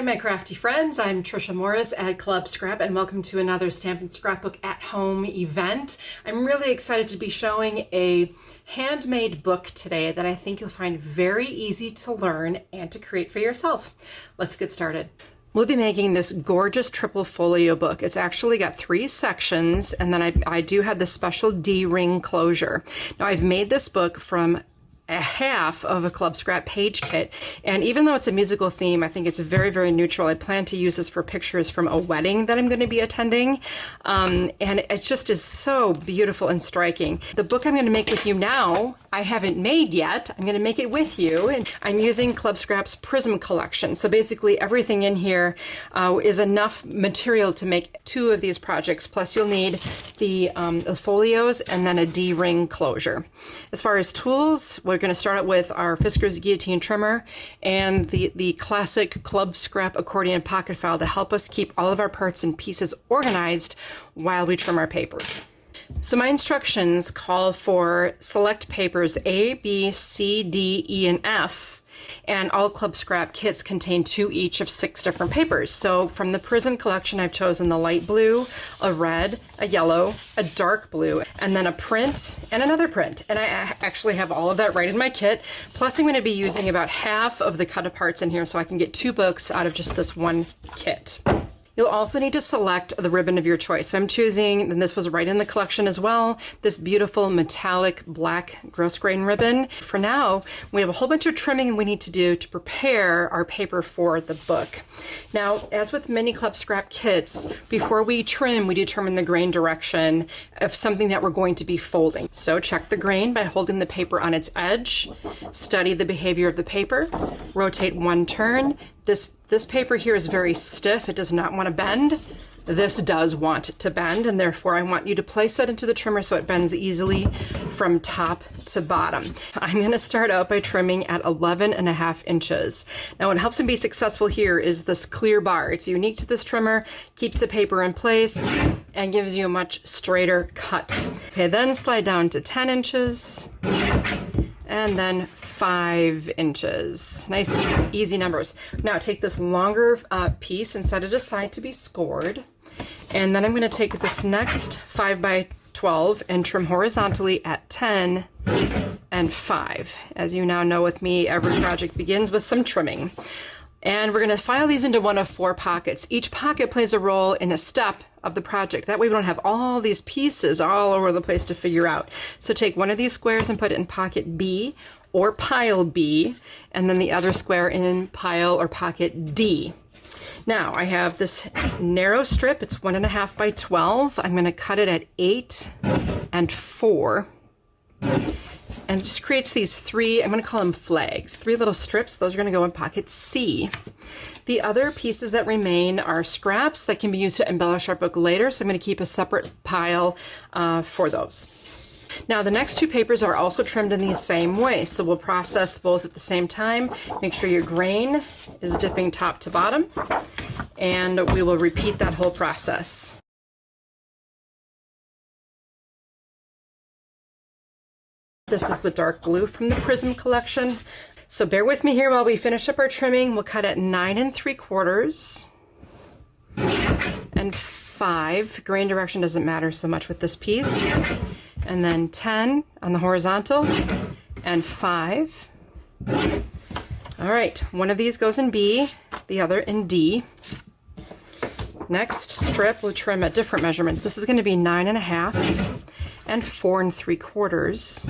my crafty friends. I'm Trisha Morris at Club Scrap and welcome to another Stampin' Scrapbook at Home event. I'm really excited to be showing a handmade book today that I think you'll find very easy to learn and to create for yourself. Let's get started. We'll be making this gorgeous triple folio book. It's actually got 3 sections, and then I do have this special D-ring closure. Now I've made this book from a half of a Club Scrap page kit, and even though it's a musical theme, I think it's very, very neutral. I plan to use this for pictures from a wedding that I'm going to be attending, and it just is so beautiful and striking. The book I'm going to make with you now, I haven't made yet. I'm going to make it with you, and I'm using Club Scrap's Prism collection. So basically everything in here is enough material to make 2 of these projects, plus you'll need the folios and then a D-ring closure. As far as tools, we're going to start out with our Fiskars guillotine trimmer and the classic Club Scrap accordion pocket file to help us keep all of our parts and pieces organized while we trim our papers. So my instructions call for select papers A, B, C, D, E, and F. And all Club Scrap kits contain 2 each of 6 different papers. So from the Prism collection, I've chosen the light blue, a red, a yellow, a dark blue, and then a print and another print. And I actually have all of that right in my kit. Plus I'm going to be using about half of the cut aparts in here so I can get 2 books out of just this one kit. You'll also need to select the ribbon of your choice. So I'm choosing, and this was right in the collection as well, this beautiful metallic black gross grain ribbon. For now, we have a whole bunch of trimming we need to do to prepare our paper for the book. Now, as with many Club Scrap kits, before we trim, we determine the grain direction of something that we're going to be folding. So check the grain by holding the paper on its edge, study the behavior of the paper, rotate 1 turn. This paper here is very stiff. It does not want to bend. This does want to bend, and therefore I want you to place that into the trimmer so it bends easily from top to bottom. I'm going to start out by trimming at 11.5 inches. Now what helps me be successful here is this clear bar. It's unique to this trimmer, keeps the paper in place, and gives you a much straighter cut. Okay, then slide down to 10 inches. And then 5 inches. Nice, easy numbers. Now take this longer piece and set it aside to be scored. And then I'm going to take this next 5 by 12 and trim horizontally at 10 and 5. As you now know with me, every project begins with some trimming. And we're going to file these into one of 4 pockets. Each pocket plays a role in a step of the project. That way we don't have all these pieces all over the place to figure out. So take one of these squares and put it in pocket B or pile B, and then the other square in pile or pocket D. Now I have this narrow strip. It's 1.5 by 12. I'm going to cut it at 8 and 4. And it just creates these 3, I'm going to call them flags, 3 little strips. Those are going to go in pocket C. The other pieces that remain are scraps that can be used to embellish our book later, so I'm going to keep a separate pile for those. Now the next 2 papers are also trimmed in the same way, so we'll process both at the same time. Make sure your grain is dipping top to bottom, and we will repeat that whole process. This is the dark blue from the Prism collection. So bear with me here while we finish up our trimming. We'll cut at 9 3/4 and 5. Grain direction doesn't matter so much with this piece. And then 10 on the horizontal and 5. All right, one of these goes in B, the other in D. Next strip, we'll trim at different measurements. This is going to be 9.5 and 4 3/4.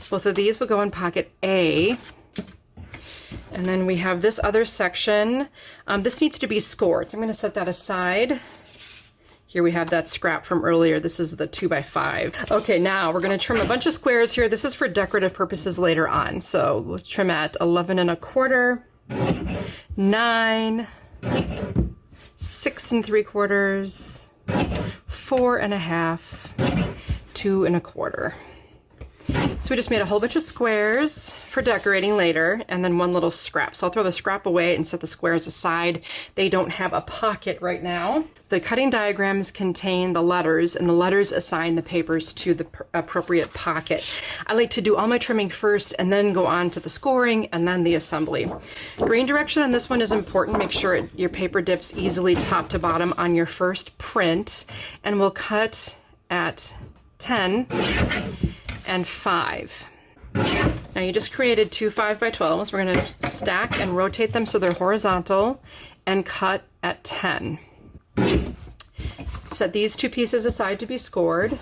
Both of these will go in pocket A. And then we have this other section. This needs to be scored, so I'm going to set that aside. Here we have that scrap from earlier. This is the 2 by 5. Okay, now we're going to trim a bunch of squares here. This is for decorative purposes later on. So we'll trim at 11.25, 9, 6 3/4, 4.5, 2 1/4. So we just made a whole bunch of squares for decorating later, and then one little scrap. So I'll throw the scrap away and set the squares aside. They don't have a pocket right now. The cutting diagrams contain the letters, and the letters assign the papers to the appropriate pocket. I like to do all my trimming first and then go on to the scoring and then the assembly. Grain direction on this one is important. Make sure your paper dips easily top to bottom on your first print, and we'll cut at 10 and 5. Now you just created two 5x12s. We're going to stack and rotate them so they're horizontal and cut at 10. Set these two pieces aside to be scored.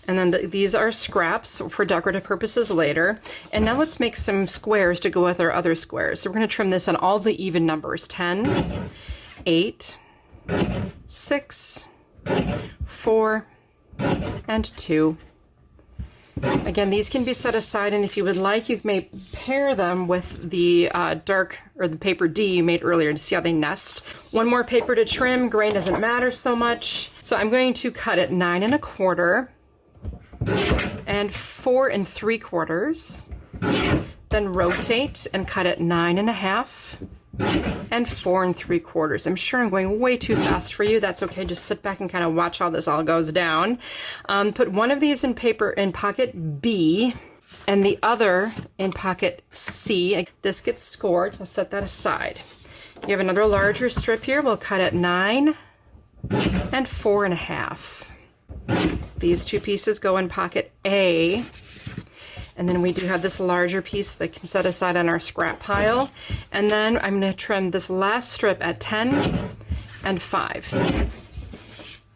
And then these are scraps for decorative purposes later. And now let's make some squares to go with our other squares. So we're going to trim this on all the even numbers. 10, 8, 6, 4, and 2. Again, these can be set aside, and if you would like, you may pair them with the dark or the paper D you made earlier to see how they nest. One more paper to trim. Grain doesn't matter so much. So I'm going to cut at 9 1/4 and 4 3/4. Then rotate and cut at 9 1/2 and 4 3/4. I'm sure I'm going way too fast for you. That's okay. Just sit back and kind of watch how this all goes down. Put one of these in pocket B and the other in pocket C. This gets scored, so I'll set that aside. You have another larger strip here. We'll cut at 9 and 4 1/2. These two pieces go in pocket A. And then we do have this larger piece that can set aside on our scrap pile. And then I'm going to trim this last strip at 10 and 5.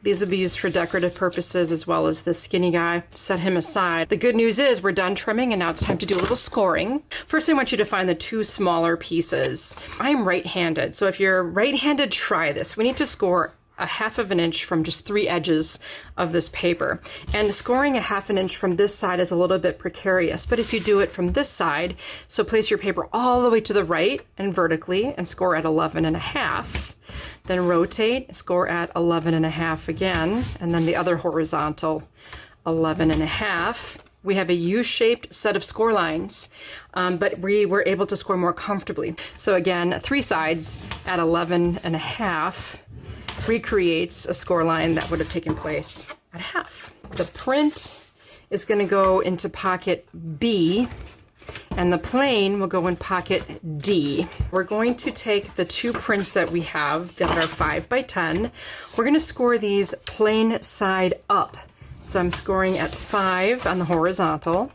These will be used for decorative purposes as well as this skinny guy. Set him aside. The good news is we're done trimming and now it's time to do a little scoring. First, I want you to find the two smaller pieces. I'm right-handed, so if you're right-handed, try this. We need to score a 1/2 inch from just 3 edges of this paper. And scoring a 1/2 inch from this side is a little bit precarious, but if you do it from this side, so place your paper all the way to the right and vertically and score at 11 1/2. Then rotate, score at 11 1/2 again, and then the other horizontal 11 1/2. We have a U-shaped set of score lines, but we were able to score more comfortably. So again, 3 sides at 11 1/2 recreates a score line that would have taken place at 1/2. The print is going to go into pocket B, and the plain will go in pocket D. We're going to take the two prints that we have that are 5x10. We're going to score these plain side up. So I'm scoring at 5 on the horizontal,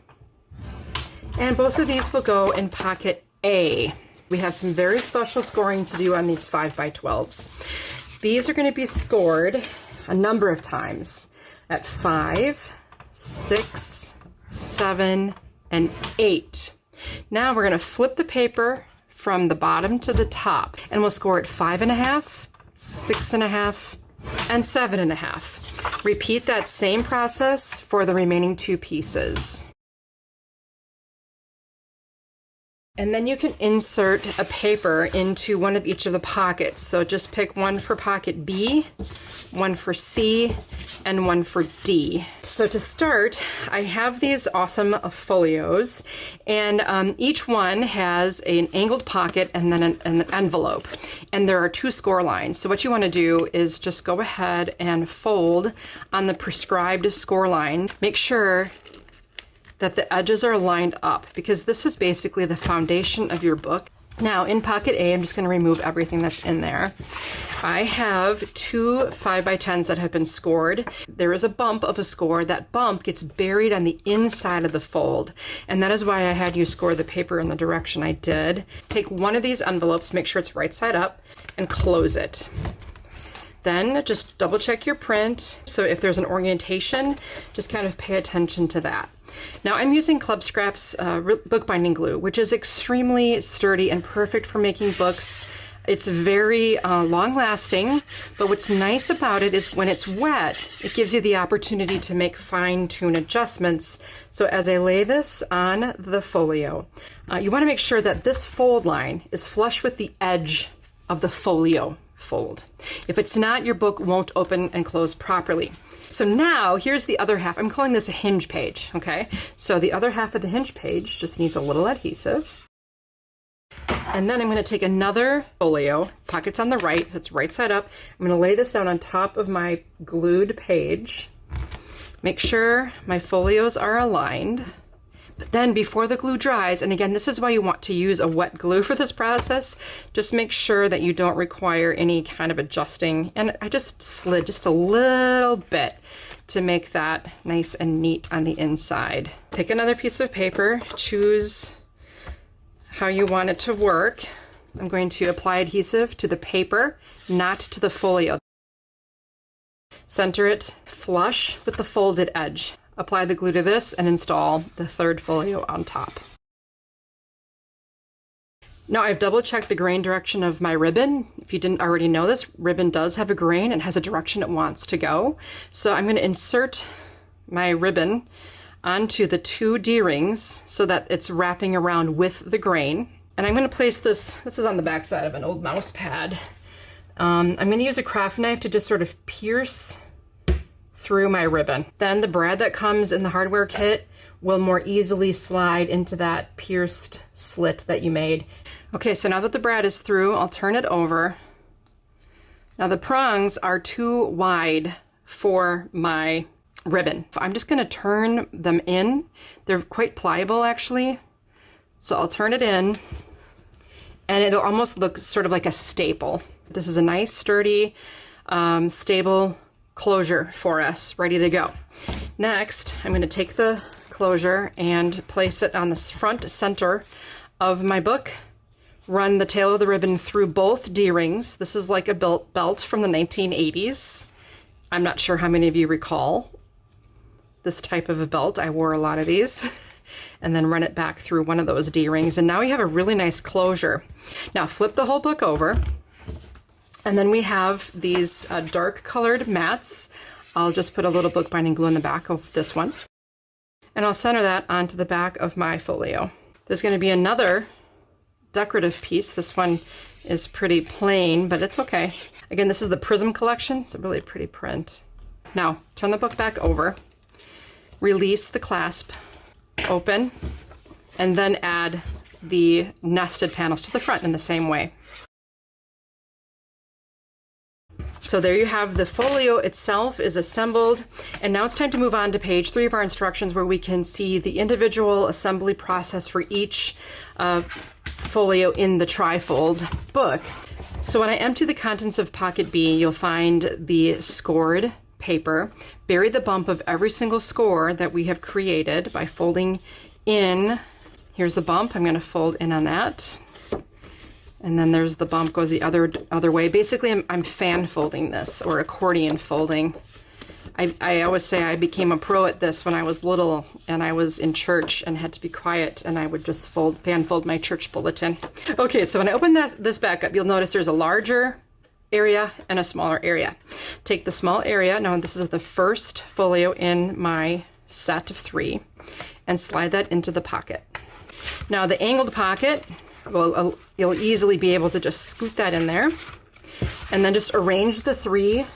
and both of these will go in pocket A. We have some very special scoring to do on these 5x12s. These are going to be scored a number of times at 5, 6, 7, and 8. Now we're going to flip the paper from the bottom to the top, and we'll score at 5 1/2, 6 1/2, and 7 1/2. Repeat that same process for the remaining two pieces. And then you can insert a paper into one of each of the pockets. So just pick one for pocket B, one for C, and one for D. So to start, I have these awesome folios, and each one has an angled pocket and then an envelope. And there are 2 score lines. So what you want to do is just go ahead and fold on the prescribed score line. Make sure that the edges are lined up, because this is basically the foundation of your book. Now in pocket A, I'm just going to remove everything that's in there. I have 2 5x10s that have been scored. There is a bump of a score. That bump gets buried on the inside of the fold, and that is why I had you score the paper in the direction I did. Take one of these envelopes, make sure it's right side up, and close it. Then just double check your print. So if there's an orientation, just kind of pay attention to that. Now I'm using Club Scrap's bookbinding glue, which is extremely sturdy and perfect for making books. It's very long lasting, but what's nice about it is when it's wet, it gives you the opportunity to make fine-tune adjustments. So as I lay this on the folio, you want to make sure that this fold line is flush with the edge of the folio fold. If it's not, your book won't open and close properly. So now here's the other half. I'm calling this a hinge page, okay? So the other half of the hinge page just needs a little adhesive. And then I'm going to take another folio, pockets on the right, so it's right side up. I'm going to lay this down on top of my glued page. Make sure my folios are aligned. But then before the glue dries, and again, this is why you want to use a wet glue for this process, just make sure that you don't require any kind of adjusting. And I just slid just a little bit to make that nice and neat on the inside. Pick another piece of paper, choose how you want it to work. I'm going to apply adhesive to the paper, not to the folio. Center it flush with the folded edge. Apply the glue to this and install the third folio on top. Now I've double checked the grain direction of my ribbon. If you didn't already know this, ribbon does have a grain and has a direction it wants to go. So I'm going to insert my ribbon onto the two D-rings so that it's wrapping around with the grain. And I'm going to place this is on the back side of an old mouse pad. I'm going to use a craft knife to just sort of pierce through my ribbon. Then the brad that comes in the hardware kit will more easily slide into that pierced slit that you made. Okay, so now that the brad is through, I'll turn it over. Now the prongs are too wide for my ribbon. I'm just going to turn them in. They're quite pliable actually. So I'll turn it in and it'll almost look sort of like a staple. This is a nice sturdy, stable closure for us, ready to go. Next, I'm going to take the closure and place it on the front center of my book. Run the tail of the ribbon through both D-rings. This is like a belt from the 1980s. I'm not sure how many of you recall this type of a belt. I wore a lot of these. And then run it back through one of those D-rings. And now you have a really nice closure. Now flip the whole book over. And then we have these dark colored mats. I'll just put a little bookbinding glue in the back of this one. And I'll center that onto the back of my folio. There's going to be another decorative piece. This one is pretty plain, but it's okay. Again, this is the Prism collection. It's a really pretty print. Now, turn the book back over. Release the clasp, open, and then add the nested panels to the front in the same way. So there you have the folio itself is assembled, and now it's time to move on to page 3 of our instructions where we can see the individual assembly process for each folio in the trifold book. So when I empty the contents of pocket B, you'll find the scored paper. Bury the bump of every single score that we have created by folding in. Here's the bump. I'm going to fold in on that. And then there's the bump goes the other way. Basically, I'm fan folding this, or accordion folding. I always say I became a pro at this when I was little and I was in church and had to be quiet, and I would just fan fold my church bulletin. Okay, so when I open this back up, you'll notice there's a larger area and a smaller area. Take the small area, now this is the first folio in my set of 3, and slide that into the pocket. Now the angled pocket, well, you'll easily be able to just scoot that in there, and then just arrange the 3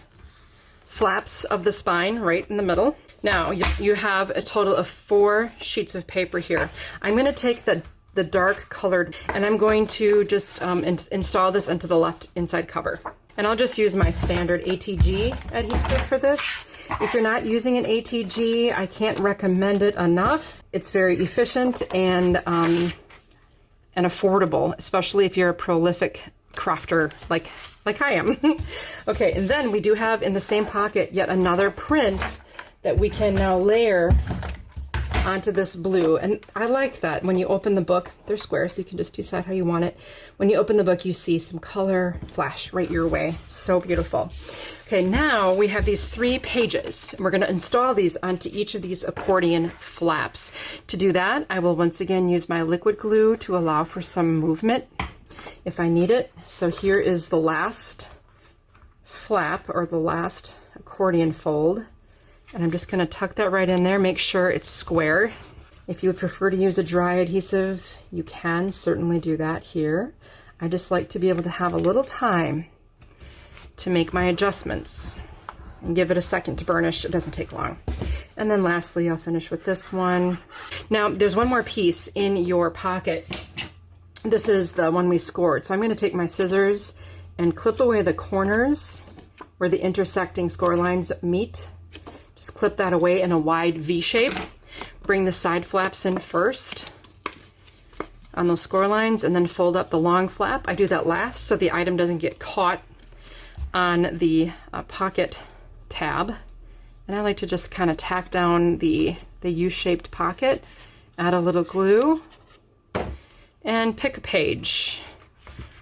flaps of the spine right in the middle. Now you have a total of 4 sheets of paper here. I'm going to take the dark colored, and I'm going to just install this into the left inside cover. And I'll just use my standard ATG adhesive for this. If you're not using an ATG, I can't recommend it enough. It's very efficient and affordable, especially if you're a prolific crafter like I am. Okay, and then we do have in the same pocket yet another print that we can now layer onto this blue. And I like that when you open the book, they're square, so you can just decide how you want it. When you open the book, you see some color flash right your way. So beautiful. Okay, now we have these 3 pages, and we're going to install these onto each of these accordion flaps. To do that, I will once again use my liquid glue to allow for some movement if I need it. So here is the last flap, or the last accordion fold. And I'm just going to tuck that right in there, make sure it's square. If you would prefer to use a dry adhesive, you can certainly do that here. I just like to be able to have a little time to make my adjustments and give it a second to burnish. It doesn't take long. And then lastly, I'll finish with this one. Now, there's one more piece in your pocket. This is the one we scored. So I'm going to take my scissors and clip away the corners where the intersecting score lines meet. Just clip that away in a wide V shape. Bring the side flaps in first on those score lines and then fold up the long flap. I do that last so the item doesn't get caught on the pocket tab. And I like to just kind of tack down the U-shaped pocket, add a little glue, and pick a page.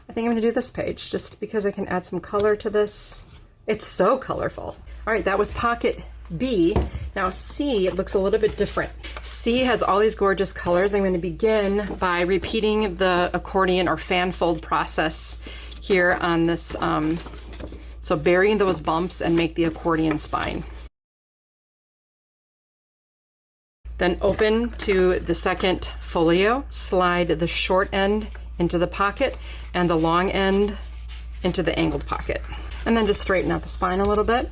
I think I'm going to do this page just because I can add some color to this. It's so colorful. All right, that was pocket B. Now C, it looks a little bit different. C has all these gorgeous colors. I'm going to begin by repeating the accordion or fan fold process here on this. So burying those bumps and make the accordion spine. Then open to the second folio, slide the short end into the pocket and the long end into the angled pocket. And then just straighten out the spine a little bit.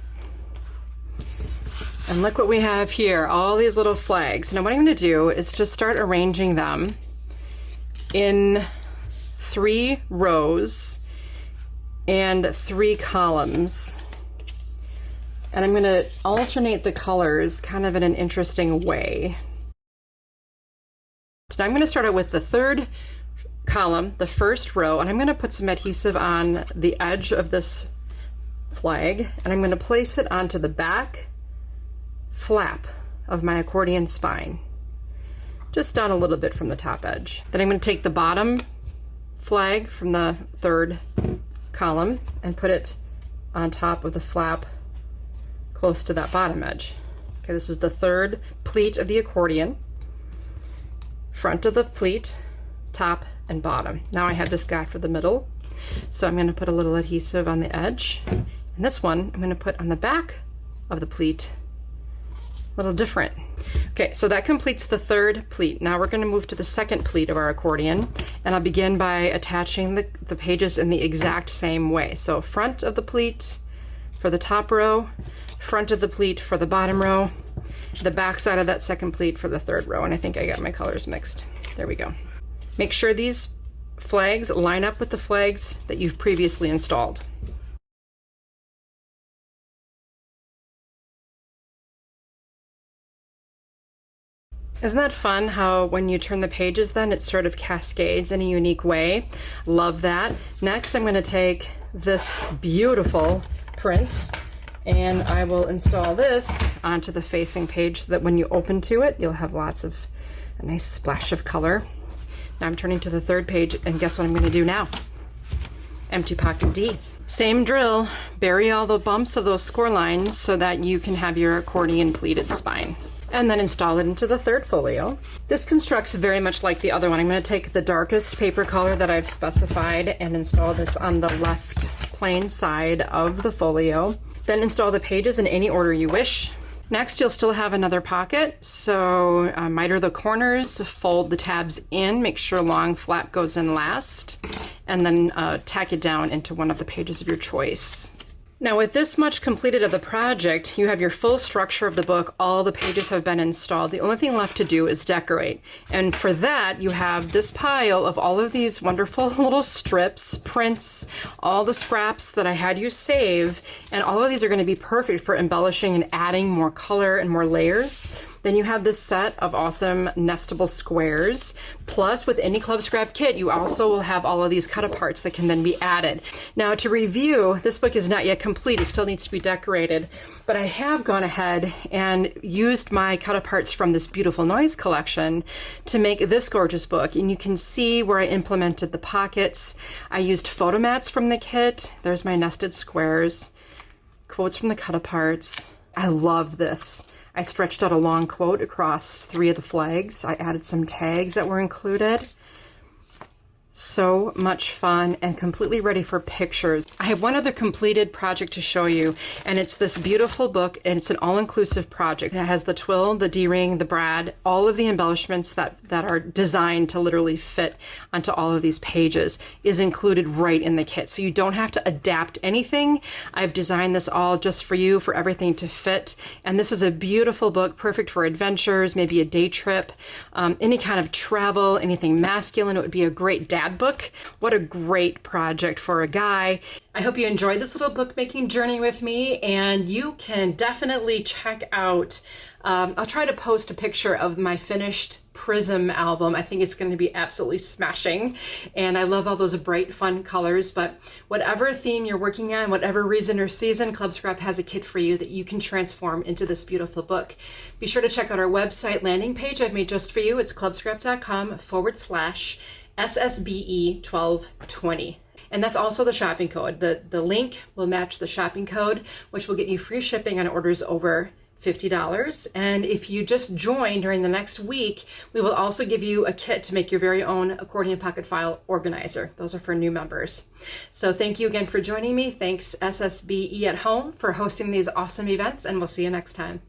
And look what we have here, all these little flags. Now what I'm going to do is just start arranging them in 3 rows and 3 columns. And I'm going to alternate the colors kind of in an interesting way. So I'm going to start out with the 3rd column, the 1st row, and I'm going to put some adhesive on the edge of this flag, and I'm going to place it onto the back flap of my accordion spine, just down a little bit from the top edge. Then I'm going to take the bottom flag from the 3rd column and put it on top of the flap close to that bottom edge. Okay, this is the 3rd pleat of the accordion, front of the pleat, top and bottom. Now I have this guy for the middle, so I'm going to put a little adhesive on the edge, and this one I'm going to put on the back of the pleat. A little different. Okay, so that completes the 3rd pleat. Now we're going to move to the 2nd pleat of our accordion, and I'll begin by attaching the pages in the exact same way. So front of the pleat for the top row, front of the pleat for the bottom row, the back side of that 2nd pleat for the 3rd row, and I think I got my colors mixed. There we go. Make sure these flags line up with the flags that you've previously installed. Isn't that fun how when you turn the pages then it sort of cascades in a unique way? Love that. Next I'm going to take this beautiful print and I will install this onto the facing page so that when you open to it you'll have a nice splash of color. Now I'm turning to the 3rd page and guess what I'm going to do now? Empty pocket D. Same drill, bury all the bumps of those score lines so that you can have your accordion pleated spine. And then install it into the 3rd folio. This constructs very much like the other one. I'm going to take the darkest paper color that I've specified and install this on the left plain side of the folio. Then install the pages in any order you wish. Next, you'll still have another pocket, so miter the corners, fold the tabs in, make sure long flap goes in last, and then tack it down into one of the pages of your choice. Now with this much completed of the project, you have your full structure of the book. All the pages have been installed. The only thing left to do is decorate. And for that, you have this pile of all of these wonderful little strips, prints, all the scraps that I had you save. And all of these are going to be perfect for embellishing and adding more color and more layers. Then you have this set of awesome nestable squares. Plus, with any Club Scrap kit, you also will have all of these cut-aparts that can then be added. Now, to review, this book is not yet complete. It still needs to be decorated. But I have gone ahead and used my cut-aparts from this beautiful noise collection to make this gorgeous book. And you can see where I implemented the pockets. I used photo mats from the kit. There's my nested squares. Quotes from the cut-aparts. I love this. I stretched out a long quote across 3 of the flags. I added some tags that were included. So much fun and completely ready for pictures. I have one other completed project to show you, and it's this beautiful book, and it's an all-inclusive project. It has the twill, the D-ring, the brad, all of the embellishments that are designed to literally fit onto all of these pages is included right in the kit. So you don't have to adapt anything. I've designed this all just for you, for everything to fit. And this is a beautiful book, perfect for adventures, maybe a day trip, any kind of travel, anything masculine. It would be a great dad book. What a great project for a guy. I hope you enjoyed this little bookmaking journey with me, and you can definitely check out, I'll try to post a picture of my finished Prism album. I think it's going to be absolutely smashing, and I love all those bright, fun colors. But whatever theme you're working on, whatever reason or season, Club Scrap has a kit for you that you can transform into this beautiful book. Be sure to check out our website landing page I've made just for you. It's clubscrap.com/SSBE1220. And that's also the shopping code. The link will match the shopping code, which will get you free shipping on orders over $50. And if you just join during the next week, we will also give you a kit to make your very own accordion pocket file organizer. Those are for new members. So thank you again for joining me. Thanks SSBE at Home for hosting these awesome events, and we'll see you next time.